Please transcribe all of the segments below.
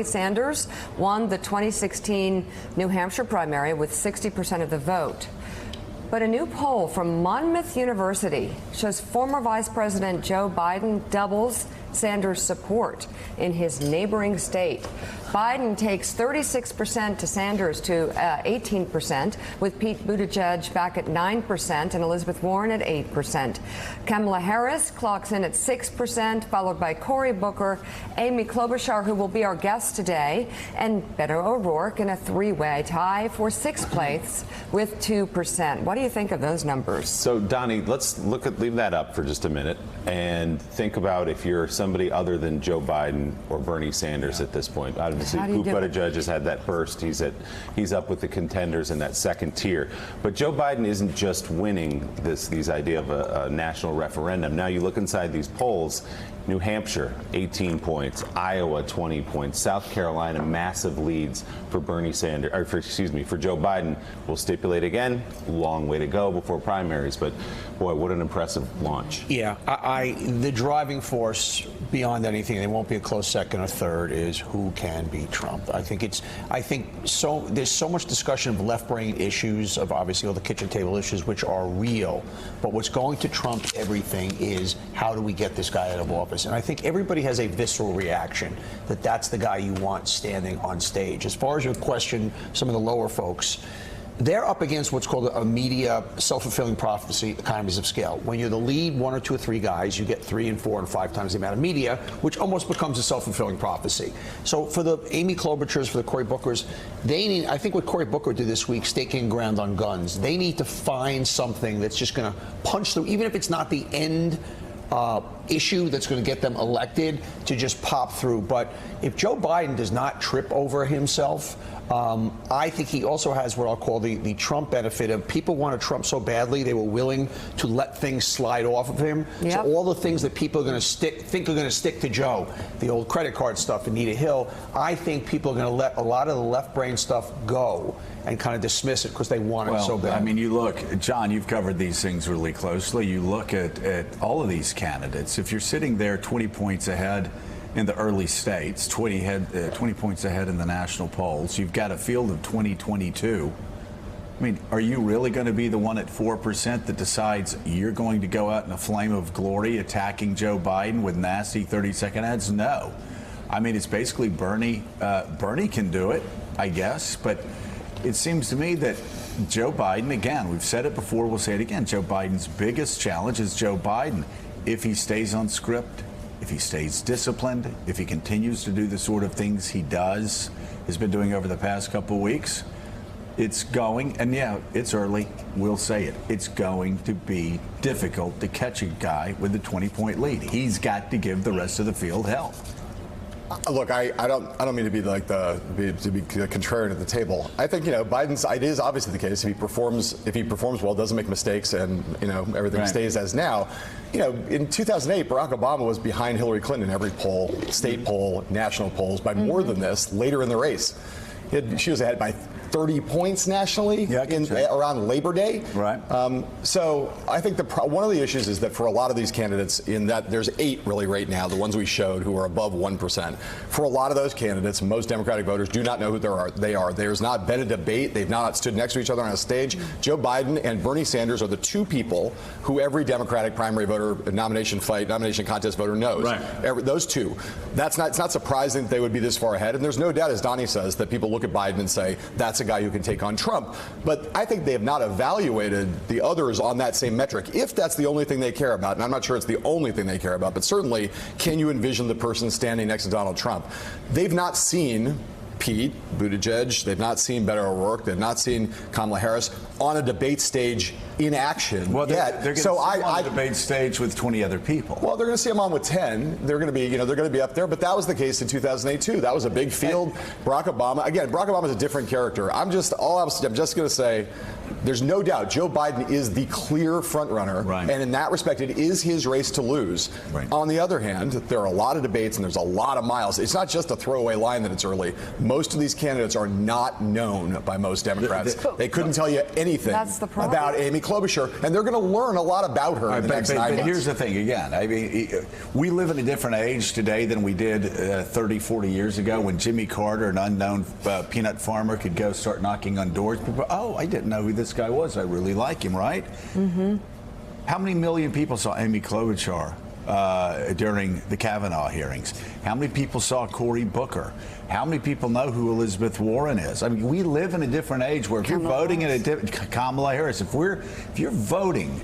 Sanders won the 2016 New Hampshire primary with 60% of the vote. But a new poll from Monmouth University shows former Vice President Joe Biden doubles Sanders' support in his neighboring state. Biden takes 36% to Sanders to 18%, with Pete Buttigieg back at 9% and Elizabeth Warren at 8%. Kamala Harris clocks in at 6%, followed by Cory Booker, Amy Klobuchar, who will be our guest today, and Beto O'Rourke in a three-way tie for sixth place with 2%. What do you think of those numbers? So, Donnie, let's leave that up for just a minute and think about if you're somebody other than Joe Biden or Bernie Sanders at this point. Obviously, Pete Buttigieg has had that burst. He's up with the contenders in that second tier. But Joe Biden isn't just winning these idea of a national referendum. Now you look inside these polls. New Hampshire, 18 points. Iowa, 20 points. South Carolina, massive leads for Bernie Sanders, or for Joe Biden. We'll stipulate again, long way to go before primaries, but boy, what an impressive launch. Yeah, the driving force beyond anything, they won't be a close second or third, is who can beat Trump. There's so much discussion of left-brain issues, of obviously all the kitchen table issues, which are real. But what's going to trump everything is how do we get this guy out of office? And I think everybody has a visceral reaction that that's the guy you want standing on stage. As far as your question, some of the lower folks, they're up against what's called a media self-fulfilling prophecy, economies of scale. When you're the lead one or two or three guys, you get 3 and 4 and 5 times the amount of media, which almost becomes a self-fulfilling prophecy. So for the Amy Klobuchars, for the Cory Bookers, they need, I think what Cory Booker did this week, staking ground on guns, they need to find something that's just going to punch through, even if it's not the end issue that's going to get them elected, to just pop through. But if Joe Biden does not trip over himself, I think he also has what I'll call the Trump benefit of people wanted Trump so badly they were willing to let things slide off of him. Yep. So all the things that people are going to think are going to stick to Joe, the old credit card stuff, Anita Hill, I think people are going to let a lot of the left brain stuff go and kind of dismiss it because they want it so bad. I mean, you look, John, you've covered these things really closely. You look at all of these candidates. If you're sitting there 20 points ahead in the early states, 20 points ahead in the national polls, you've got a field of 2022. I mean, are you really going to be the one at 4% that decides you're going to go out in a flame of glory attacking Joe Biden with nasty 30-second ads? No. I mean, it's basically Bernie. Bernie can do it, I guess, but it seems to me that Joe Biden, again, we've said it before, we'll say it again, Joe Biden's biggest challenge is Joe Biden. If he stays on script, if he stays disciplined, if he continues to do the sort of things he has been doing over the past couple of weeks, it's going, and yeah, it's early, we'll say it, it's going to be difficult to catch a guy with a 20-point lead. He's got to give the rest of the field hell. Look, I don't mean to be like the contrarian at the table. I think Biden's idea is obviously the case. If he performs well, doesn't make mistakes, and everything stays as now. In 2008, Barack Obama was behind Hillary Clinton in every poll, state poll, national polls, by more than this later in the race. She was ahead by 30 points nationally around Labor Day. Right. So I think one of the issues is that for a lot of these candidates, in that there's 8 really right now, the ones we showed who are above 1%. For a lot of those candidates, most Democratic voters do not know who they are. There's not been a debate. They've not stood next to each other on a stage. Joe Biden and Bernie Sanders are the two people who every Democratic primary voter, nomination contest voter knows. Right. Those two. It's not surprising that they would be this far ahead. And there's no doubt, as Donnie says, that people look at Biden and say, that's a guy who can take on Trump. But I think they have not evaluated the others on that same metric. If that's the only thing they care about, and I'm not sure it's the only thing they care about, but certainly, can you envision the person standing next to Donald Trump? They've not seen Pete Buttigieg, they've not seen Beto O'Rourke, they've not seen Kamala Harris on a debate stage in action yet. They're going to see him on a debate stage with 20 other people. Well, they're going to see him on with 10. They're going to be, they're going to be up there. But that was the case in 2008 too. That was a big field. Barack Obama, again, Barack Obama is a different character. I'm just going to say there's no doubt Joe Biden is the clear front runner, Right. and in that respect, it is his race to lose. Right. On the other hand, there are a lot of debates and there's a lot of miles. It's not just a throwaway line that it's early. Most of these candidates are not known by most Democrats. They couldn't tell you anything That's the problem. about Amy Klobuchar, and they're going to learn a lot about her in the next 9 but months. here's the thing again. I mean, we live in a different age today than we did 30, 40 years ago when Jimmy Carter, an unknown peanut farmer, could go start knocking on doors. People, oh, I didn't know who this guy was. I really like him, right? Mm-hmm. How many million people saw Amy Klobuchar during the Kavanaugh hearings? How many people saw Cory Booker? How many people know who Elizabeth Warren is? I mean, we live in a different age where if you're voting in Kamala Harris, if you're voting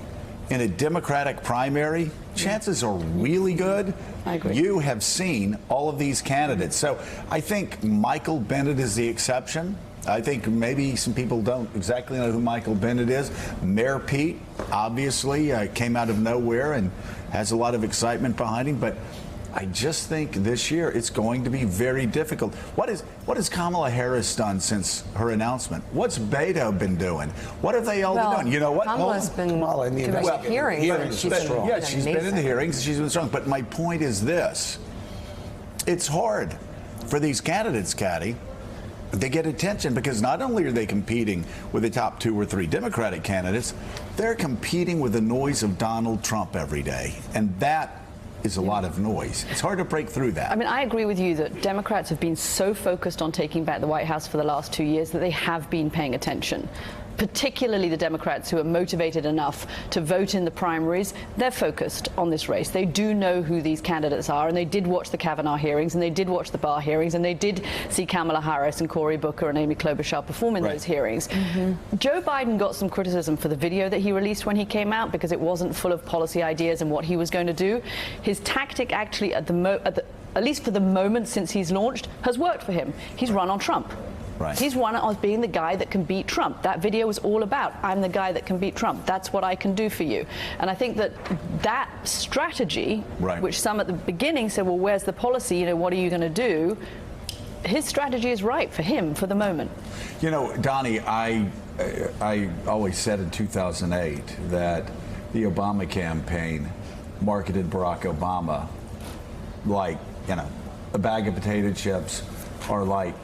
in a Democratic primary, chances are really good. I agree. You have seen all of these candidates. So I think Michael Bennet is the exception. I think maybe some people don't exactly know who Michael Bennet is. Mayor Pete, obviously, came out of nowhere and has a lot of excitement behind him. But I just think this year it's going to be very difficult. What has Kamala Harris done since her announcement? What's Beto been doing? What have they all been doing? You know what? Kamala's been Kamala in the doing investigation. hearings. Hearings She's are been strong. Yeah, she's been in the amazing. hearings. She's been strong. But my point is this. It's hard for these candidates, Caddy. They get attention because not only are they competing with the top 2 or 3 Democratic candidates, they're competing with the noise of Donald Trump every day. And that is a lot of noise. It's hard to break through that. I mean, I agree with you that Democrats have been so focused on taking back the White House for the last 2 years that they have been paying attention. Particularly the Democrats who are motivated enough to vote in the primaries, they're focused on this race. They do know who these candidates are, and they did watch the Kavanaugh hearings, and they did watch the Barr hearings, and they did see Kamala Harris and Cory Booker and Amy Klobuchar perform in Right. those hearings. Joe Biden got some criticism for the video that he released when he came out because it wasn't full of policy ideas and what he was going to do. His tactic actually, at least for the moment since he's launched, has worked for him. He's run on Trump. Right. He's run on being the guy that can beat Trump. That video was all about, I'm the guy that can beat Trump. That's what I can do for you. And I think that that strategy, Right. which some at the beginning said, well, where's the policy? You know, what are you going to do? His strategy is right for him for the moment. You know, Donnie, I always said in 2008 that the Obama campaign marketed Barack Obama like, you know, a bag of potato chips or like...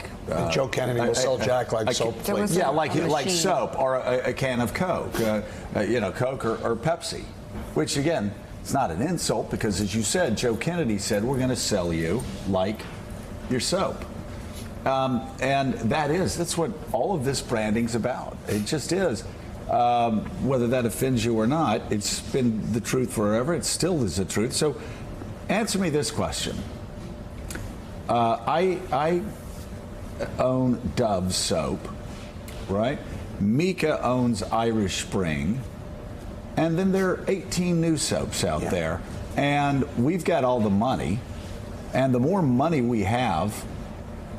Joe Kennedy will sell Jack like soap. There was Yeah, a like machine. soap or a can of Coke, Coke or Pepsi, which again, it's not an insult because, as you said, Joe Kennedy said, we're going to sell you like your soap. And that's what all of this branding's about. It just is. Whether that offends you or not, it's been the truth forever. It still is the truth. So answer me this question. I own Dove soap, right? Mika owns Irish Spring. And then there are 18 new soaps out there. And we've got all the money. And the more money we have,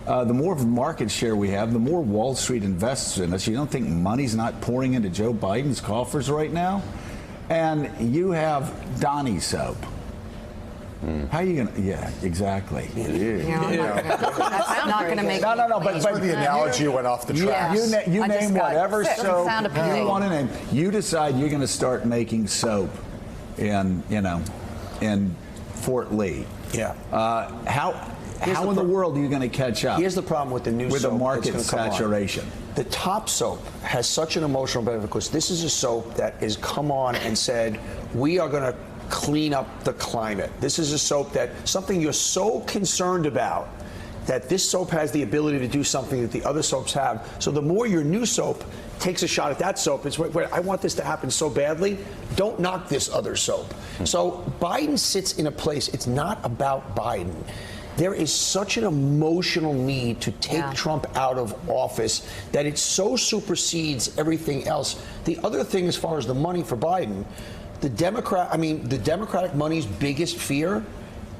the more market share we have, the more Wall Street invests in us. You don't think money's not pouring into Joe Biden's coffers right now? And you have Donnie soap. How are you going to? Yeah, exactly. That's not going to make. No. But the analogy went off the tracks. You I just name got whatever sick. soap Sound you appealing. want to name. You decide you're going to start making soap in Fort Lee. Yeah. How in the world are you going to catch up? Here's the problem with the new with soap the market that's gonna come on. saturation. The top soap has such an emotional benefit because this is a soap that has come on and said, we are going to clean up the climate. This is a soap that something you're so concerned about that this soap has the ability to do something that the other soaps have. So the more your new soap takes a shot at that soap, it's wait, I want this to happen so badly, don't knock this other soap. So Biden sits in a place, it's not about Biden. There is such an emotional need to take Trump out of office that it so supersedes everything else. The other thing, as far as the money for Biden, the Democratic money's biggest fear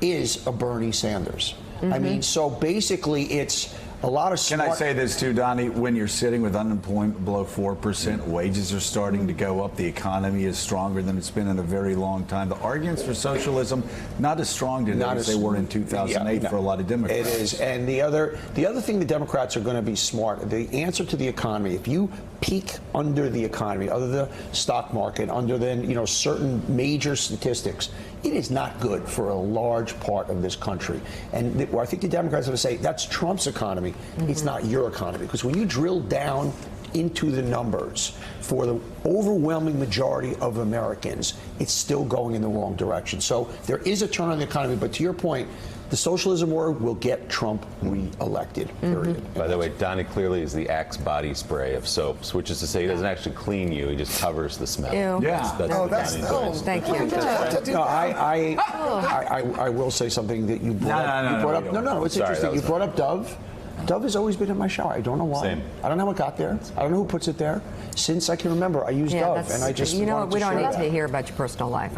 is a Bernie Sanders. I mean, so basically it's a lot of Can smart. I say this too, Donnie? When you're sitting with unemployment below 4%, wages are starting to go up, the economy is stronger than it's been in a very long time. The arguments for socialism not as strong today as they were in 2008 for a lot of Democrats. It is, and the other thing the Democrats are going to be smart. The answer to the economy, if you peak under the economy, under the stock market, under then certain major statistics, it is not good for a large part of this country. And I think the Democrats are going to say that's Trump's economy. It's not your economy, because when you drill down into the numbers for the overwhelming majority of Americans, it's still going in the wrong direction. So there is a turn on the economy, but to your point, the socialism war will get Trump re-elected, period. By the way, Donnie clearly is the Axe body spray of soaps, which is to say he doesn't actually clean you, he just covers the smell. Ew. Yeah. That's Oh, what that's- Donnie oh, does. Thank you. No, I will say something that you brought up. You brought up. No, it's Sorry, interesting. that You was brought up Dove. Dove has always been in my shower. I don't know why. Same. I don't know how it got there. I don't know who puts it there. Since I can remember, I use Yeah, Dove, that's, and I just we wanted don't to need share to that. hear about your personal life.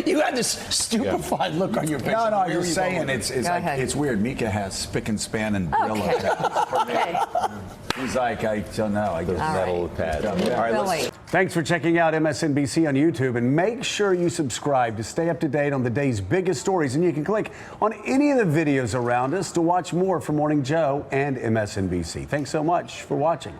You had this stupefied look on your face. No, Where you're were you saying going? it's Go ahead. it's weird. Mika has spick and span and Brillo Okay. pads. Okay. He's like, I don't know. I guess All Metal right. pad. Yeah. All right, let's Billy. Thanks for checking out MSNBC on YouTube, and make sure you subscribe to stay up to date on the day's biggest stories. And you can click on any of the videos around us to watch more from Morning Joe and MSNBC. Thanks so much for watching.